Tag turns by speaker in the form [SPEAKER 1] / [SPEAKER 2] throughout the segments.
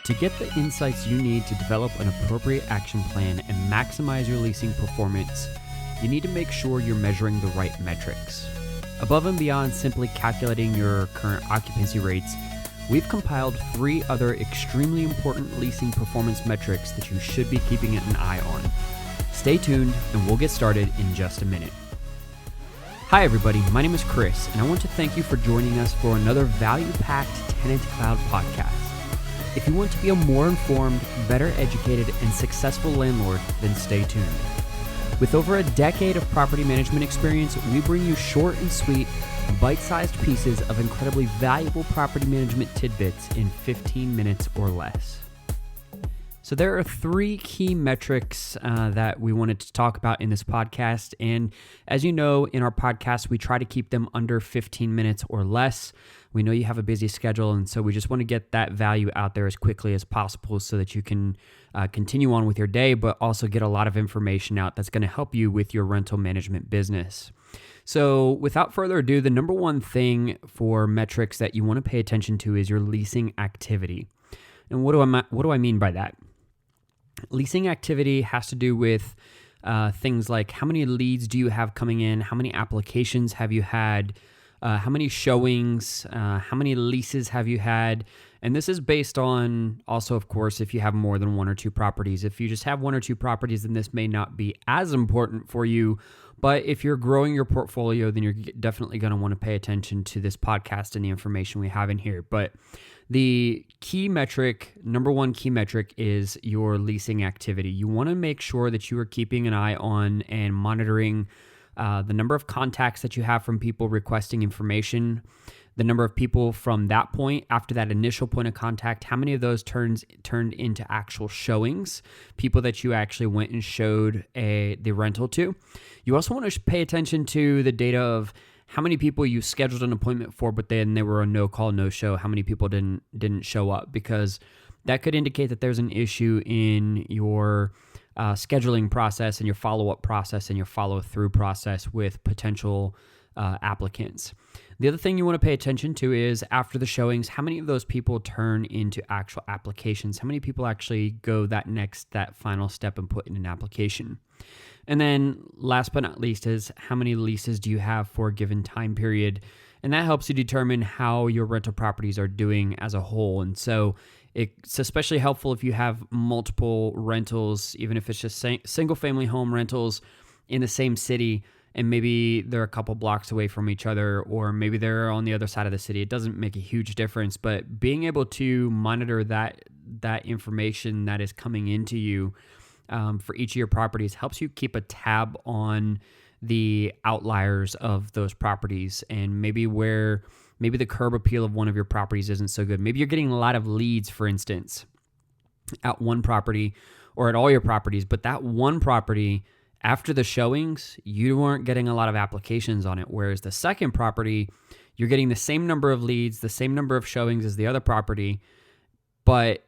[SPEAKER 1] To get the insights you need to develop an appropriate action plan and maximize your leasing performance, you need to make sure you're measuring the right metrics. Above and beyond simply calculating your current occupancy rates, we've compiled 3 other extremely important leasing performance metrics that you should be keeping an eye on. Stay tuned and we'll get started in just a minute. Hi everybody, my name is Chris and I want to thank you for joining us for another value-packed TenantCloud podcast. If you want to be a more informed, better educated, and successful landlord, then stay tuned. With over a decade of property management experience, we bring you short and sweet, bite-sized pieces of incredibly valuable property management tidbits in 15 minutes or less. So there are 3 key metrics that we wanted to talk about in this podcast. And as you know, in our podcast, we try to keep them under 15 minutes or less. We know you have a busy schedule, and so we just want to get that value out there as quickly as possible so that you can continue on with your day, but also get a lot of information out that's going to help you with your rental management business. So without further ado, the number one thing for metrics that you want to pay attention to is your leasing activity. And what do I mean by that? Leasing activity has to do with things like how many leads do you have coming in, how many applications have you had, how many showings, how many leases have you had, and this is based on also, of course, if you have more than 1 or 2 properties. If you just have 1 or 2 properties, then this may not be as important for you, but if you're growing your portfolio, then you're definitely going to want to pay attention to this podcast and the information we have in here. But the key metric, number one key metric, is your leasing activity. You want to make sure that you are keeping an eye on and monitoring the number of contacts that you have from people requesting information, the number of people from that point, after that initial point of contact, how many of those turned into actual showings, people that you actually went and showed the rental to. You also want to pay attention to the data of how many people you scheduled an appointment for, but then they were a no-call, no-show. How many people didn't show up? Because that could indicate that there's an issue in your scheduling process and your follow-up process and your follow-through process with potential applicants. The other thing you want to pay attention to is after the showings, how many of those people turn into actual applications? How many people actually go that final step and put in an application? And then last but not least is how many leases do you have for a given time period? And that helps you determine how your rental properties are doing as a whole. And so it's especially helpful if you have multiple rentals, even if it's just single family home rentals in the same city, and maybe they're a couple blocks away from each other, or maybe they're on the other side of the city. It doesn't make a huge difference, but being able to monitor that information that is coming into you for each of your properties helps you keep a tab on the outliers of those properties, and maybe the curb appeal of one of your properties isn't so good. Maybe you're getting a lot of leads, for instance, at one property or at all your properties, but that one property, after the showings, you weren't getting a lot of applications on it, whereas the second property, you're getting the same number of leads, the same number of showings as the other property, but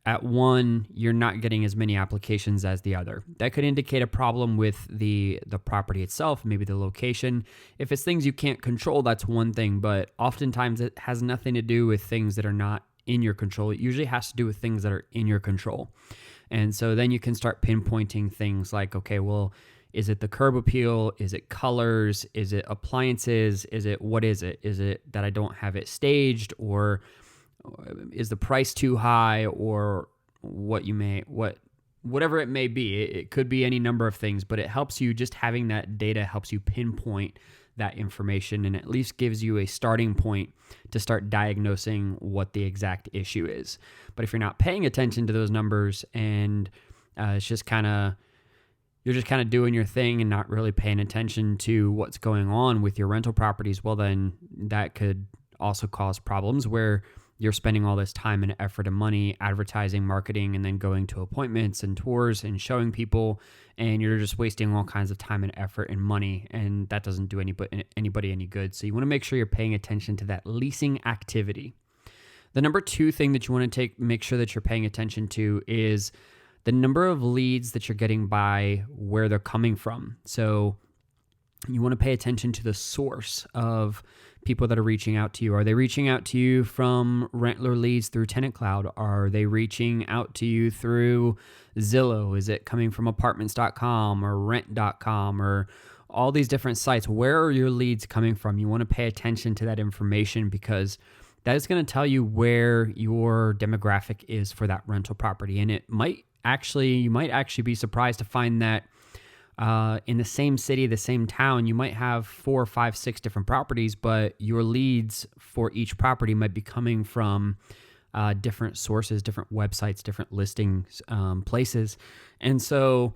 [SPEAKER 1] at one, you're not getting as many applications as the other. That could indicate a problem with the property itself, maybe the location. If it's things you can't control, that's one thing, but oftentimes it has nothing to do with things that are not in your control. It usually has to do with things that are in your control. And so then you can start pinpointing things like, okay, well, is it the curb appeal? Is it colors? Is it appliances? What is it? Is it that I don't have it staged, or is the price too high, or whatever it may be? It could be any number of things, but it helps you, just having that data helps you pinpoint that information and at least gives you a starting point to start diagnosing what the exact issue is. But if you're not paying attention to those numbers and you're just kind of doing your thing and not really paying attention to what's going on with your rental properties, well, then that could also cause problems where you're spending all this time and effort and money advertising, marketing, and then going to appointments and tours and showing people, and you're just wasting all kinds of time and effort and money, and that doesn't do anybody any good. So you want to make sure you're paying attention to that leasing activity. The number 2 thing that you want to make sure that you're paying attention to is the number of leads that you're getting by where they're coming from. So you want to pay attention to the source of people that are reaching out to you? Are they reaching out to you from rentler leads through TenantCloud? Are they reaching out to you through Zillow? Is it coming from apartments.com or rent.com or all these different sites? Where are your leads coming from? You want to pay attention to that information because that is going to tell you where your demographic is for that rental property. And you might actually be surprised to find that in the same city, the same town, you might have 4, 5, 6 different properties, but your leads for each property might be coming from different sources, different websites, different listings, places. And so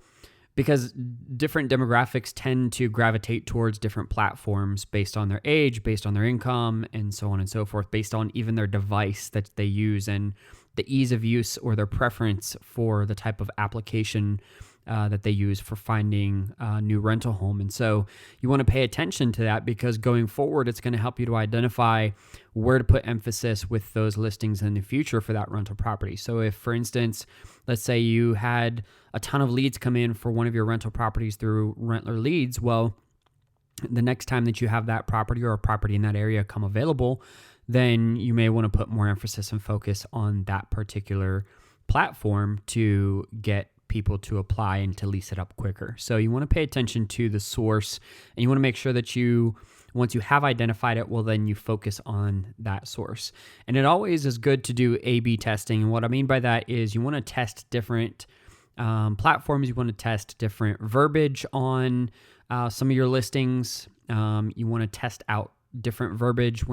[SPEAKER 1] because different demographics tend to gravitate towards different platforms based on their age, based on their income, and so on and so forth, based on even their device that they use and the ease of use or their preference for the type of application that they use for finding a new rental home. And so you want to pay attention to that because going forward, it's going to help you to identify where to put emphasis with those listings in the future for that rental property. So if, for instance, let's say you had a ton of leads come in for one of your rental properties through rentler leads, well, the next time that you have that property or a property in that area come available, then you may want to put more emphasis and focus on that particular platform to get people to apply and to lease it up quicker. So you want to pay attention to the source and you want to make sure that once you have identified it, well, then you focus on that source. And it always is good to do A/B testing. And what I mean by that is you want to test different platforms. You want to test different verbiage on some of your listings. You want to test out different verbiage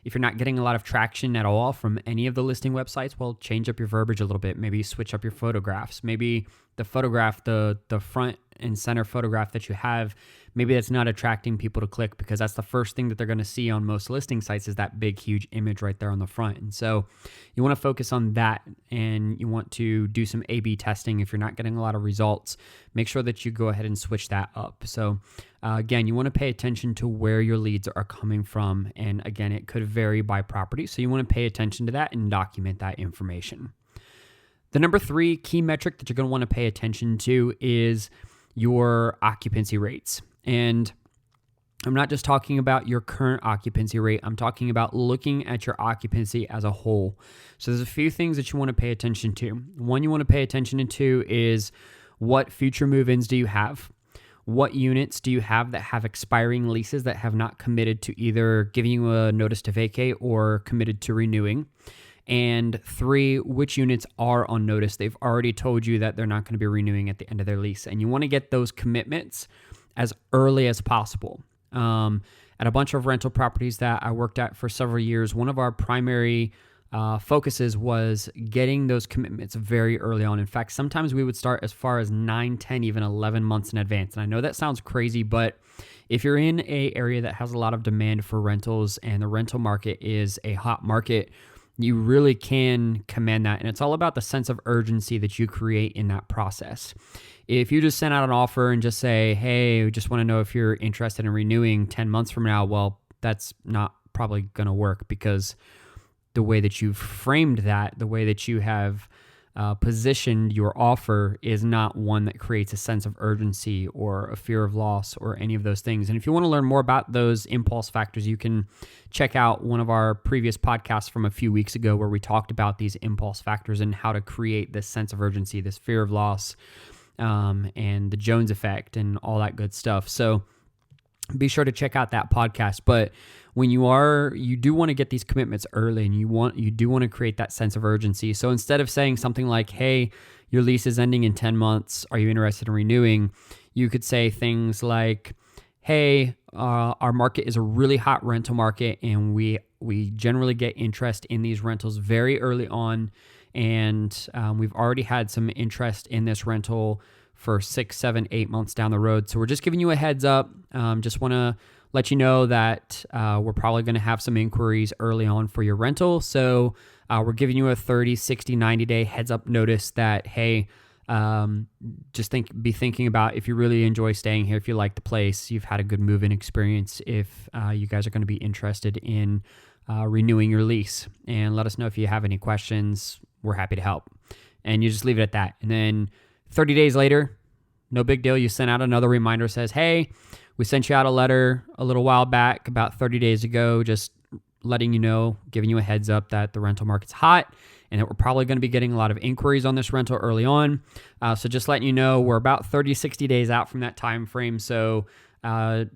[SPEAKER 1] if you're not getting a lot of traction at all from any of the listing websites, well, change up your verbiage a little bit. Maybe switch up your photographs. Maybe the photograph, the front and center photograph that you have, maybe that's not attracting people to click because that's the first thing that they're going to see on most listing sites is that big, huge image right there on the front. And so you want to focus on that and you want to do some A/B testing. If you're not getting a lot of results, make sure that you go ahead and switch that up. So again, you want to pay attention to where your leads are coming from. And again, it could vary by property. So you want to pay attention to that and document that information. The number 3 key metric that you're going to want to pay attention to is your occupancy rates. And I'm not just talking about your current occupancy rate. I'm talking about looking at your occupancy as a whole. So there's a few things that you want to pay attention to. One you want to pay attention to is what future move-ins do you have? What units do you have that have expiring leases that have not committed to either giving you a notice to vacate or committed to renewing? And 3, which units are on notice? They've already told you that they're not going to be renewing at the end of their lease. And you want to get those commitments as early as possible. At a bunch of rental properties that I worked at for several years, one of our primary focuses was getting those commitments very early on. In fact, sometimes we would start as far as 9, 10, even 11 months in advance. And I know that sounds crazy, but if you're in an area that has a lot of demand for rentals and the rental market is a hot market, you really can command that. And it's all about the sense of urgency that you create in that process. If you just send out an offer and just say, hey, we just want to know if you're interested in renewing 10 months from now, well, that's not probably going to work because the way that you've framed that, the way that you have positioned your offer is not one that creates a sense of urgency or a fear of loss or any of those things. And if you want to learn more about those impulse factors, you can check out one of our previous podcasts from a few weeks ago where we talked about these impulse factors and how to create this sense of urgency, this fear of loss, and the Jones effect and all that good stuff. So be sure to check out that podcast. But when you do want to get these commitments early and you do want to create that sense of urgency. So instead of saying something like, hey, your lease is ending in 10 months, are you interested in renewing? You could say things like, hey, our market is a really hot rental market and we generally get interest in these rentals very early on. And we've already had some interest in this rental for 6, 7, 8 months down the road. So we're just giving you a heads up. Just want to let you know that we're probably going to have some inquiries early on for your rental. So we're giving you a 30, 60, 90-day heads up notice that, hey, just be thinking about if you really enjoy staying here, if you like the place, you've had a good move-in experience, if you guys are going to be interested in renewing your lease. And let us know if you have any questions. We're happy to help. And you just leave it at that. And then 30 days later, no big deal. You send out another reminder that says, hey, We sent you out a letter a little while back, about 30 days ago, just letting you know, giving you a heads up that the rental market's hot and that we're probably going to be getting a lot of inquiries on this rental early on. So just letting you know, we're about 30, 60 days out from that time frame. So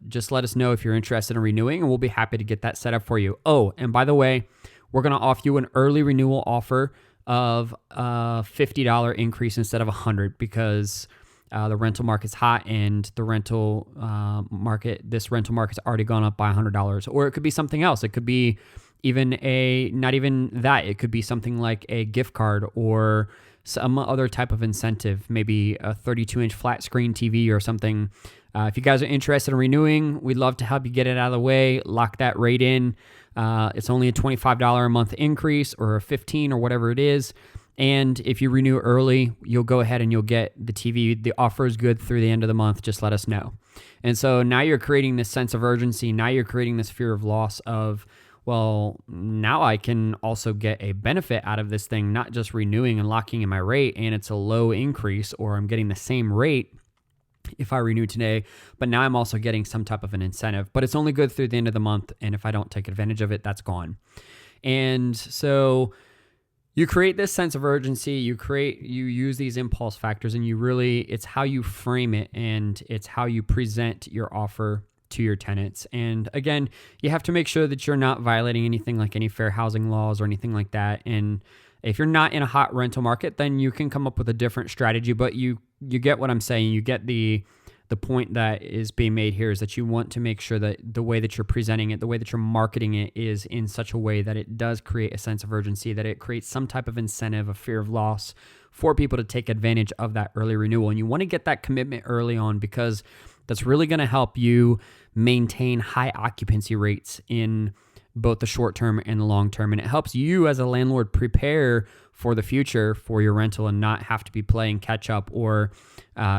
[SPEAKER 1] just let us know if you're interested in renewing, and we'll be happy to get that set up for you. Oh, and by the way, we're going to offer you an early renewal offer of a $50 increase instead of $100 because the rental market's hot and the this rental market's already gone up by $100. Or it could be something else. It could be even not even that. It could be something like a gift card or some other type of incentive, maybe a 32-inch flat screen TV or something. If you guys are interested in renewing, we'd love to help you get it out of the way, lock that rate in. It's only a $25 a month increase or a $15 or whatever it is. And if you renew early, you'll go ahead and you'll get the TV. The offer is good through the end of the month. Just let us know. And so now you're creating this sense of urgency. Now you're creating this fear of loss of, well, now I can also get a benefit out of this thing, not just renewing and locking in my rate, and it's a low increase, or I'm getting the same rate if I renew today, but now I'm also getting some type of an incentive. But it's only good through the end of the month, and if I don't take advantage of it, that's gone. And so you create this sense of urgency, you use these impulse factors, and it's how you frame it, and it's how you present your offer to your tenants. And again, you have to make sure that you're not violating anything like any fair housing laws or anything like that. And if you're not in a hot rental market, then you can come up with a different strategy, but you get what I'm saying. You get the point that is being made here is that you want to make sure that the way that you're presenting it, the way that you're marketing it is in such a way that it does create a sense of urgency, that it creates some type of incentive, a fear of loss for people to take advantage of that early renewal. And you want to get that commitment early on because that's really going to help you maintain high occupancy rates in both the short term and the long term. And it helps you as a landlord prepare for the future for your rental and not have to be playing catch up or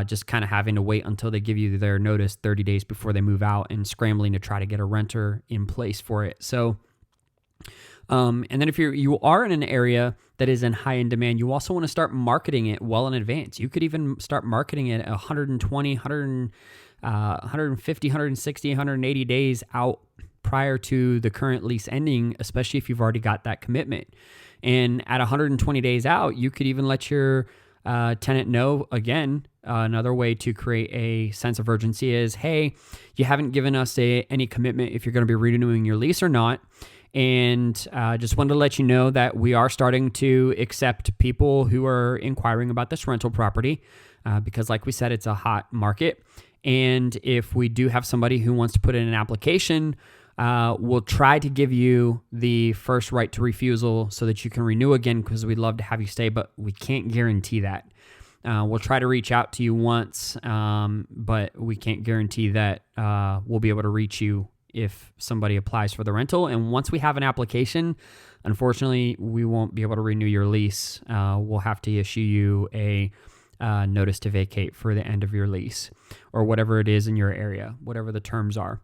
[SPEAKER 1] just kind of having to wait until they give you their notice 30 days before they move out and scrambling to try to get a renter in place for it. So, and then if you are in an area that is in high in demand, you also want to start marketing it well in advance. You could even start marketing it 120, 150, 160, 180 days out prior to the current lease ending, especially if you've already got that commitment. And at 120 days out, you could even let your tenant know, again, another way to create a sense of urgency is, hey, you haven't given us any commitment if you're going to be renewing your lease or not. And just wanted to let you know that we are starting to accept people who are inquiring about this rental property because, like we said, it's a hot market. And if we do have somebody who wants to put in an application, we'll try to give you the first right to refusal so that you can renew again because we'd love to have you stay, but we can't guarantee that. We'll try to reach out to you once, but we can't guarantee that we'll be able to reach you if somebody applies for the rental. And once we have an application, unfortunately, we won't be able to renew your lease. We'll have to issue you a notice to vacate for the end of your lease or whatever it is in your area, whatever the terms are.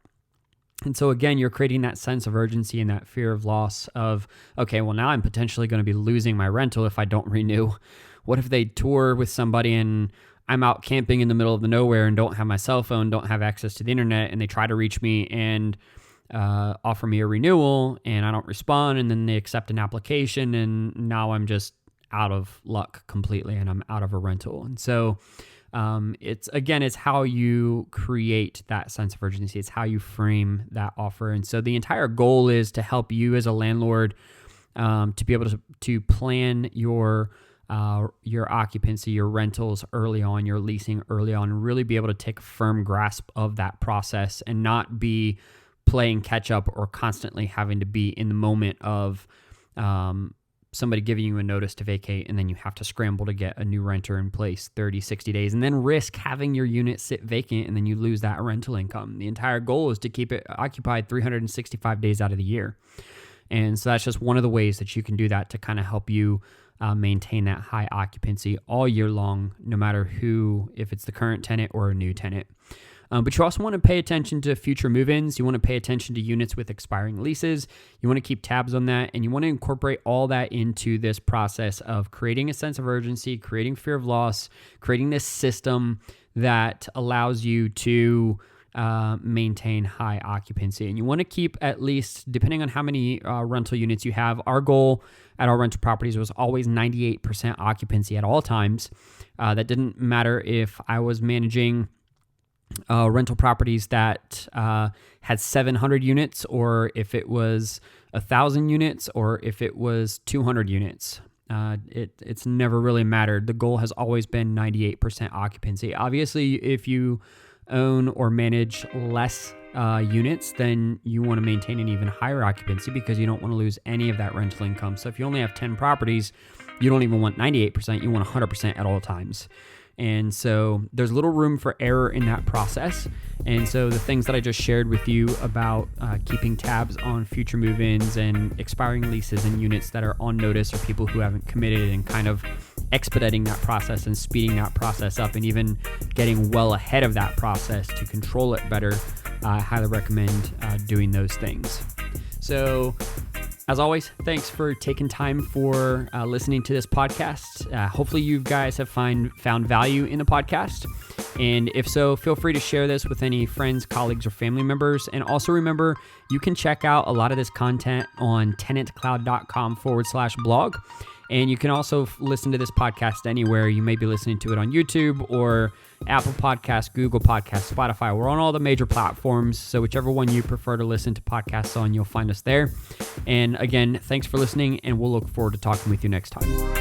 [SPEAKER 1] And so again, you're creating that sense of urgency and that fear of loss of, okay, well now I'm potentially going to be losing my rental if I don't renew. What if they tour with somebody and I'm out camping in the middle of the nowhere and don't have my cell phone, don't have access to the internet, and they try to reach me and offer me a renewal and I don't respond, and then they accept an application and now I'm just out of luck completely and I'm out of a rental. And so it's how you create that sense of urgency. It's how you frame that offer. And so the entire goal is to help you as a landlord to be able to plan your occupancy, your rentals early on, your leasing early on, and really be able to take a firm grasp of that process and not be playing catch up or constantly having to be in the moment of somebody giving you a notice to vacate and then you have to scramble to get a new renter in place 30, 60 days and then risk having your unit sit vacant and then you lose that rental income. The entire goal is to keep it occupied 365 days out of the year. And so that's just one of the ways that you can do that to kind of help you maintain that high occupancy all year long, no matter if it's the current tenant or a new tenant. But you also want to pay attention to future move-ins. You want to pay attention to units with expiring leases. You want to keep tabs on that, and you want to incorporate all that into this process of creating a sense of urgency, creating fear of loss, creating this system that allows you to maintain high occupancy. And you want to keep at least, depending on how many rental units you have, our goal at our rental properties was always 98% occupancy at all times. That didn't matter if I was managing rental properties that had 700 units, or if it was 1,000 units, or if it was 200 units. It's never really mattered. The goal has always been 98% occupancy. Obviously, if you own or manage less units, then you want to maintain an even higher occupancy because you don't want to lose any of that rental income. So if you only have 10 properties, you don't even want 98%, you want 100% at all times. And so there's little room for error in that process. And so the things that I just shared with you about keeping tabs on future move-ins and expiring leases and units that are on notice, or people who haven't committed, and kind of expediting that process and speeding that process up, and even getting well ahead of that process to control it better, I highly recommend doing those things. So as always, thanks for taking time for listening to this podcast. Hopefully you guys have found value in the podcast. And if so, feel free to share this with any friends, colleagues, or family members. And also remember, you can check out a lot of this content on TenantCloud.com/blog. And you can also listen to this podcast anywhere. You may be listening to it on YouTube or Apple Podcasts, Google Podcasts, Spotify. We're on all the major platforms. So whichever one you prefer to listen to podcasts on, you'll find us there. And again, thanks for listening, and we'll look forward to talking with you next time.